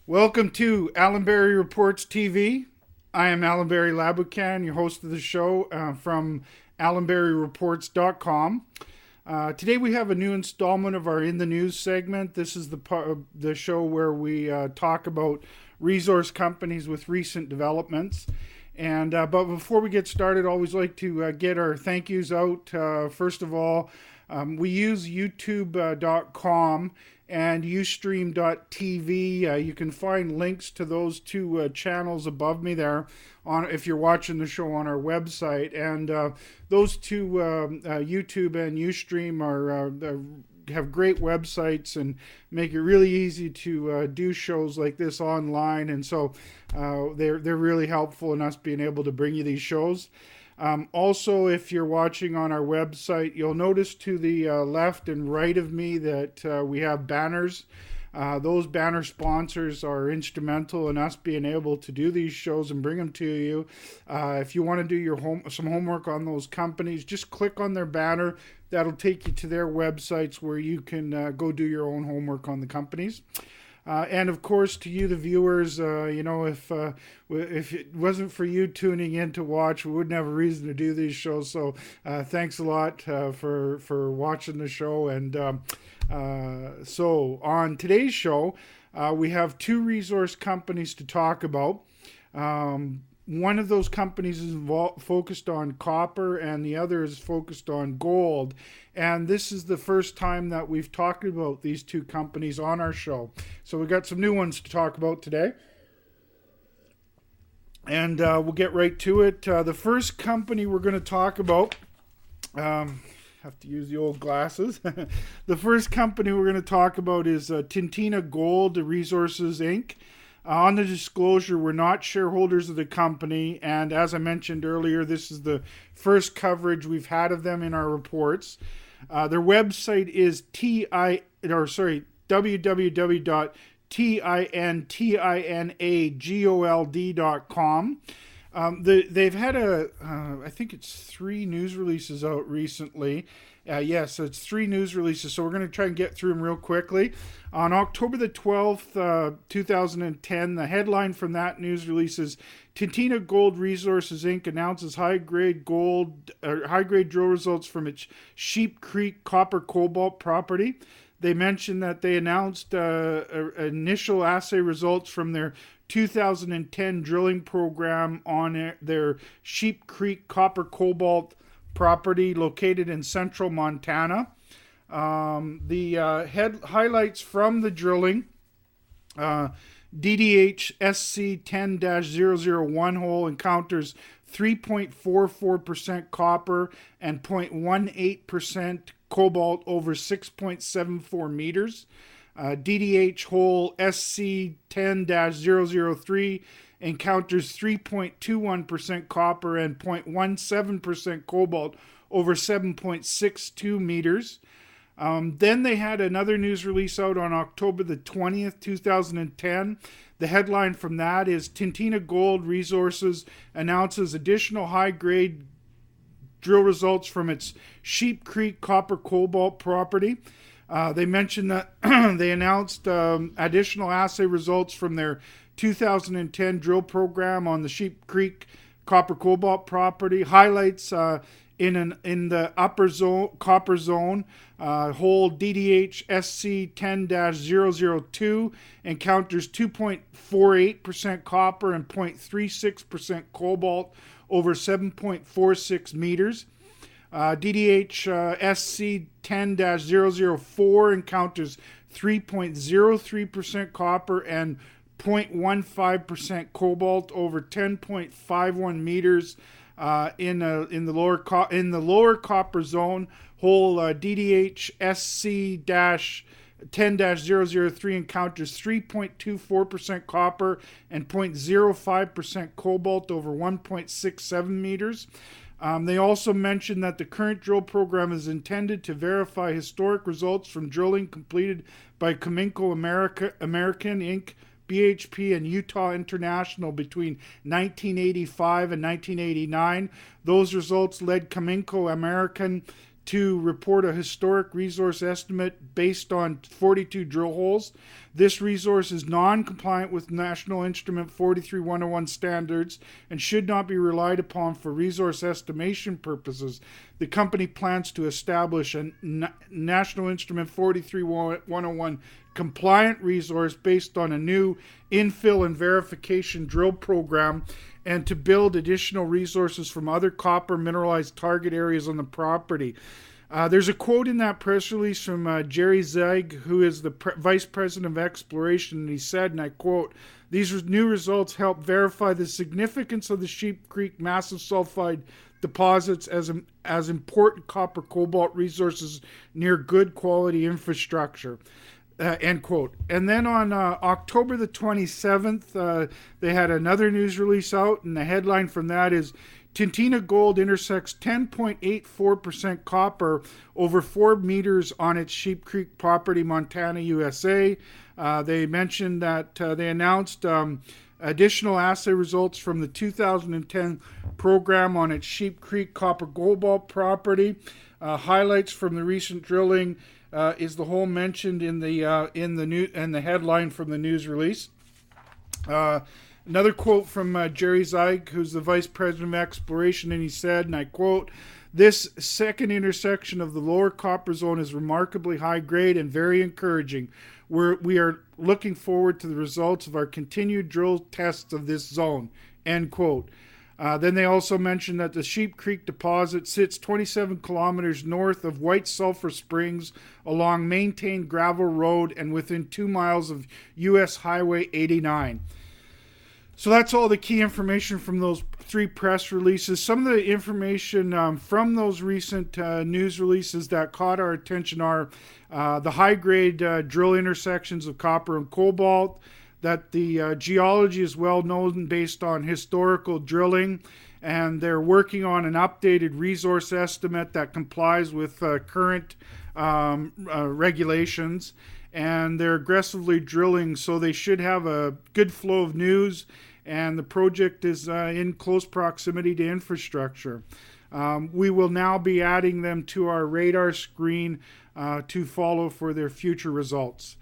Welcome to Allan Reports TV. I am Allan Laboucan, your host of the show from AllanBerryReports.com. Today we have a new installment of our In the News segment. This is the show where we talk about resource companies with recent developments. But before we get started, I always like to get our thank yous out. First of all, we use YouTube.com and Ustream.tv. You can find links to those two channels above me there on if you're watching the show on our website. And those two, YouTube and Ustream, have great websites and make it really easy to do shows like this online. And so they're really helpful in us being able to bring you these shows. Also, if you're watching on our website, you'll notice to the left and right of me that we have banners. Those banner sponsors are instrumental in us being able to do these shows and bring them to you. If you want to do some homework on those companies, just click on their banner. That'll take you to their websites where you can go do your own homework on the companies. And of course, to you, the viewers, if it wasn't for you tuning in to watch, we wouldn't have a reason to do these shows. So thanks a lot for watching the show. And so on today's show, we have two resource companies to talk about. One of those companies is focused on copper and the other is focused on gold. And this is the first time that we've talked about these two companies on our show. So we got some new ones to talk about today. And we'll get right to it. The first company we're going to talk about, have to use the old glasses. The first company we're going to talk about is TintinaGold Resources Inc. On the disclosure, we're not shareholders of the company, and as I mentioned earlier, this is the first coverage we've had of them in our reports. Their website is www.tintinagold.com. They've had I think it's 3 news releases out recently. So it's 3 news releases, so we're going to try and get through them real quickly. On October the 12th, 2010, the headline from that news release is TintinaGold Resources Inc. announces high-grade drill results from its Sheep Creek copper cobalt property. They mentioned that they announced initial assay results from their 2010 drilling program on their Sheep Creek copper cobalt property located in central Montana. The highlights from the drilling: DDH SC 10-001 hole encounters 3.44% copper and 0.18% cobalt over 6.74 meters. DDH hole SC 10-003 encounters 3.21% copper and 0.17% cobalt over 7.62 meters. Then they had another news release out on October the 20th, 2010. The headline from that is TintinaGold Resources announces additional high-grade drill results from its Sheep Creek copper cobalt property. They mentioned that they announced additional assay results from their 2010 drill program on the Sheep Creek copper cobalt property. Highlights in the upper zone copper zone, hole DDH SC 10-002 encounters 2.48% copper and 0.36% cobalt over 7.46 meters. DDH SC 10-004 encounters 3.03% copper and 0.15% cobalt over 10.51 meters in the lower copper zone. Hole DDH SC 10-003 encounters 3.24% copper and 0.05% cobalt over 1.67 meters. They also mentioned that the current drill program is intended to verify historic results from drilling completed by Cominco American Inc., BHP, and Utah International between 1985 and 1989. Those results led Cominco American to report a historic resource estimate based on 42 drill holes. This resource is non-compliant with National Instrument 43101 standards and should not be relied upon for resource estimation purposes. The company plans to establish a National Instrument 43101 compliant resource based on a new infill and verification drill program, and to build additional resources from other copper mineralized target areas on the property. There's a quote in that press release from Jerry Zeig, who is the Vice President of Exploration, and he said, and I quote, "These new results help verify the significance of the Sheep Creek massive sulfide deposits as important copper cobalt resources near good quality infrastructure." End quote. And then on October the 27th, they had another news release out, and the headline from that is TintinaGold intersects 10.84% copper over 4 meters on its Sheep Creek property, Montana, USA. They mentioned that they announced additional assay results from the 2010 program on its Sheep Creek copper cobalt property. Highlights from the recent drilling is the hole mentioned in the headline from the news release. Another quote from Jerry Zeig, who's the Vice President of Exploration, and he said, and I quote, "This second intersection of the lower copper zone is remarkably high grade and very encouraging. We are looking forward to the results of our continued drill tests of this zone." End quote. Then they also mentioned that the Sheep Creek deposit sits 27 kilometers north of White Sulphur Springs along maintained gravel road and within 2 miles of U.S. Highway 89. So that's all the key information from those 3 press releases. Some of the information from those recent news releases that caught our attention are the high-grade drill intersections of copper and cobalt, that the geology is well known based on historical drilling, and they're working on an updated resource estimate that complies with current regulations, and they're aggressively drilling, so they should have a good flow of news, and the project is in close proximity to infrastructure. We will now be adding them to our radar screen to follow for their future results.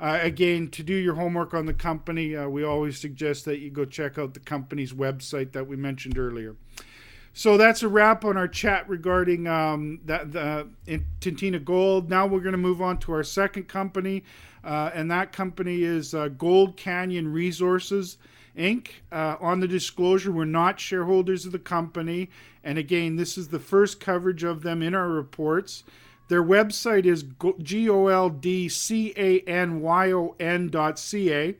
Again, to do your homework on the company, we always suggest that you go check out the company's website that we mentioned earlier. So that's a wrap on our chat regarding TintinaGold. Now we're going to move on to our second company, and that company is Gold Canyon Resources, Inc. On the disclosure, we're not shareholders of the company, and again, this is the first coverage of them in our reports. Their website is goldcanyon.ca.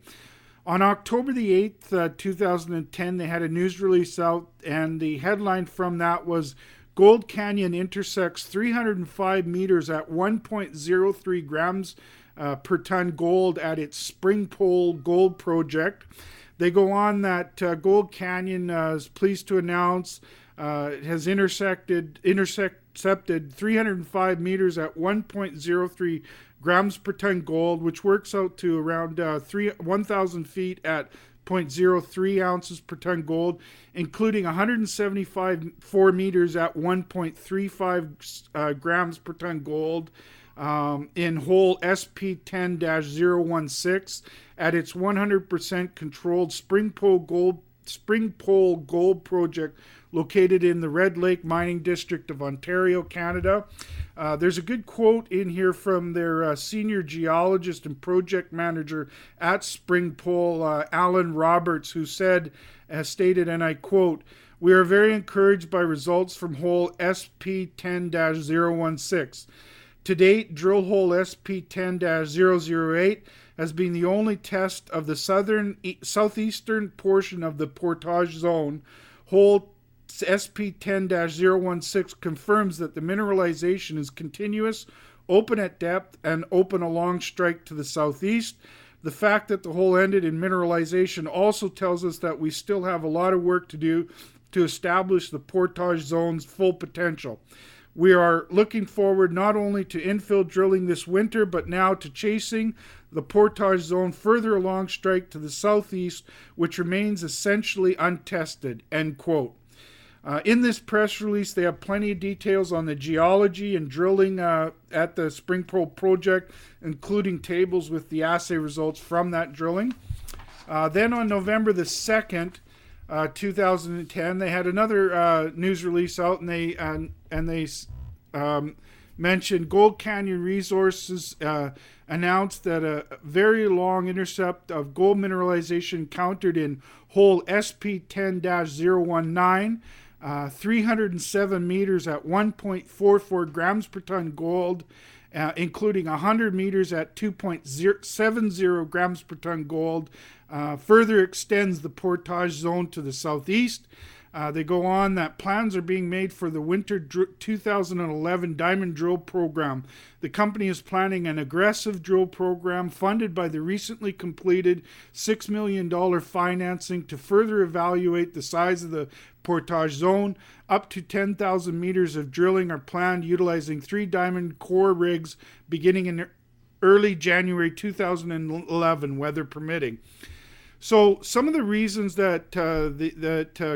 On October the 8th, 2010, they had a news release out, and the headline from that was Gold Canyon intersects 305 meters at 1.03 grams per ton gold at its Spring Pole Gold Project. They go on that Gold Canyon is pleased to announce has intercepted 305 meters at 1.03 grams per ton gold, which works out to around 1,000 feet at 0.03 ounces per ton gold, including 174 meters at 1.35 grams per ton gold in hole SP10-016 at its 100% controlled Spring Pole Gold Project located in the Red Lake Mining District of Ontario, Canada. There's a good quote in here from their senior geologist and project manager at Spring Pole, Allan Roberts, who stated, and I quote, "We are very encouraged by results from hole SP10-016. To date, drill hole SP10-008 has been the only test of the southeastern portion of the portage zone. Hole SP10-016 confirms that the mineralization is continuous, open at depth, and open along strike to the southeast. The fact that the hole ended in mineralization also tells us that we still have a lot of work to do to establish the portage zone's full potential. We are looking forward not only to infill drilling this winter, but now to chasing the portage zone further along strike to the southeast, which remains essentially untested." End quote. In this press release, they have plenty of details on the geology and drilling at the Spring Pro project, including tables with the assay results from that drilling. Then on November the 2nd, 2010, they had another news release out, and they mentioned Gold Canyon Resources announced that a very long intercept of gold mineralization encountered in hole SP10-019, 307 meters at 1.44 grams per ton gold, including 100 meters at 2.70 grams per ton gold, further extends the portage zone to the southeast. They go on that plans are being made for the winter 2011 diamond drill program. The company is planning an aggressive drill program funded by the recently completed $6 million financing to further evaluate the size of the portage zone. Up to 10,000 meters of drilling are planned utilizing 3 diamond core rigs beginning in early January 2011, weather permitting. So some of the reasons that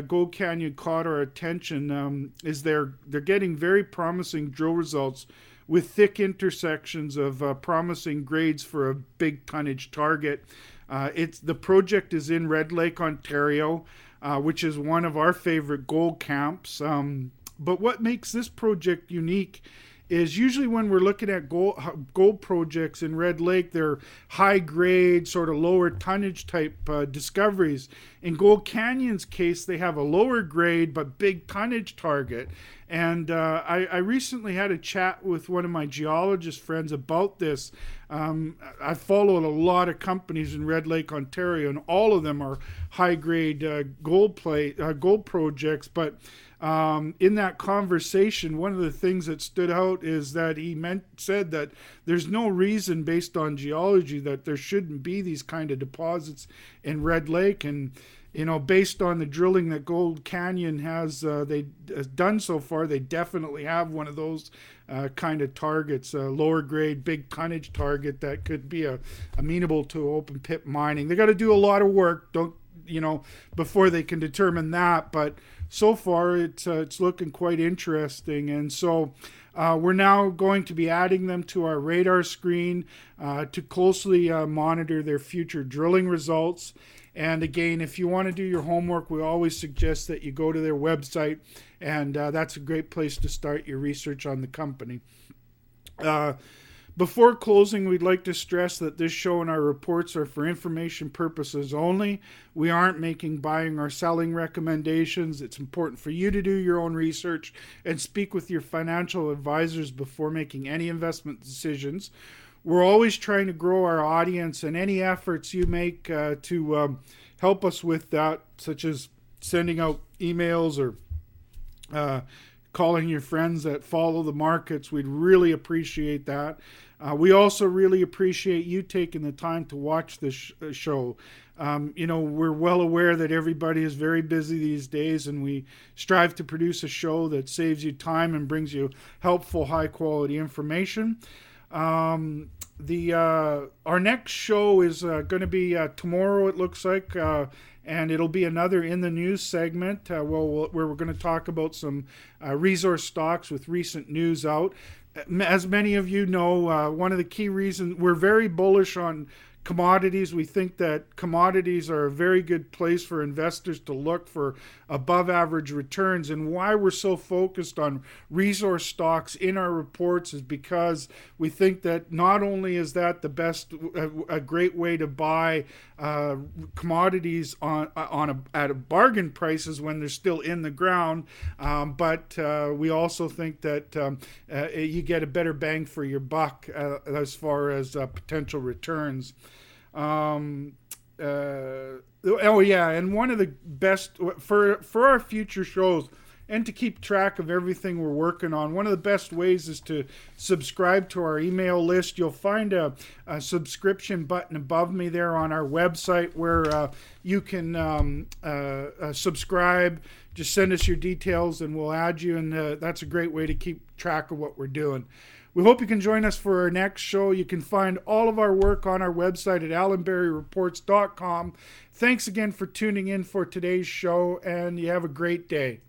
Gold Canyon caught our attention is they're getting very promising drill results with thick intersections of promising grades for a big tonnage target. The project is in Red Lake, Ontario, which is one of our favorite gold camps. But what makes this project unique is usually when we're looking at gold projects in Red Lake, they're high grade, sort of lower tonnage type discoveries. In Gold Canyon's case, they have a lower grade but big tonnage target. And I recently had a chat with one of my geologist friends about this. I followed a lot of companies in Red Lake, Ontario, and all of them are high grade gold projects. But in that conversation, one of the things that stood out is that he said that there's no reason based on geology that there shouldn't be these kind of deposits in Red Lake. And based on the drilling that Gold Canyon has done so far, they definitely have one of those kind of targets, a lower grade, big tonnage target that could be amenable to open pit mining. They got to do a lot of work, before they can determine that. But so far, it's looking quite interesting. And so we're now going to be adding them to our radar screen to closely monitor their future drilling results. And again, if you want to do your homework, we always suggest that you go to their website, and that's a great place to start your research on the company. Before closing, we'd like to stress that this show and our reports are for information purposes only. We aren't making buying or selling recommendations. It's important for you to do your own research and speak with your financial advisors before making any investment decisions. We're always trying to grow our audience, and any efforts you make to help us with that, such as sending out emails or calling your friends that follow the markets, we'd really appreciate that. We also really appreciate you taking the time to watch this show. We're well aware that everybody is very busy these days, and we strive to produce a show that saves you time and brings you helpful, high-quality information. Our next show is going to be tomorrow, it looks like, and it'll be another In the News segment where we're going to talk about some resource stocks with recent news out. As many of you know, one of the key reasons we're very bullish on commodities. We think that commodities are a very good place for investors to look for above average returns. And why we're so focused on resource stocks in our reports is because we think that not only is that the best, a great way to buy commodities at bargain prices when they're still in the ground, but we also think that you get a better bang for your buck as far as potential returns. And one of the best for our future shows and to keep track of everything we're working on, one of the best ways is to subscribe to our email list. You'll find a subscription button above me there on our website where you can subscribe. Just send us your details and we'll add you, and that's a great way to keep track of what we're doing. We hope you can join us for our next show. You can find all of our work on our website at allanberryreports.com. Thanks again for tuning in for today's show, and you have a great day.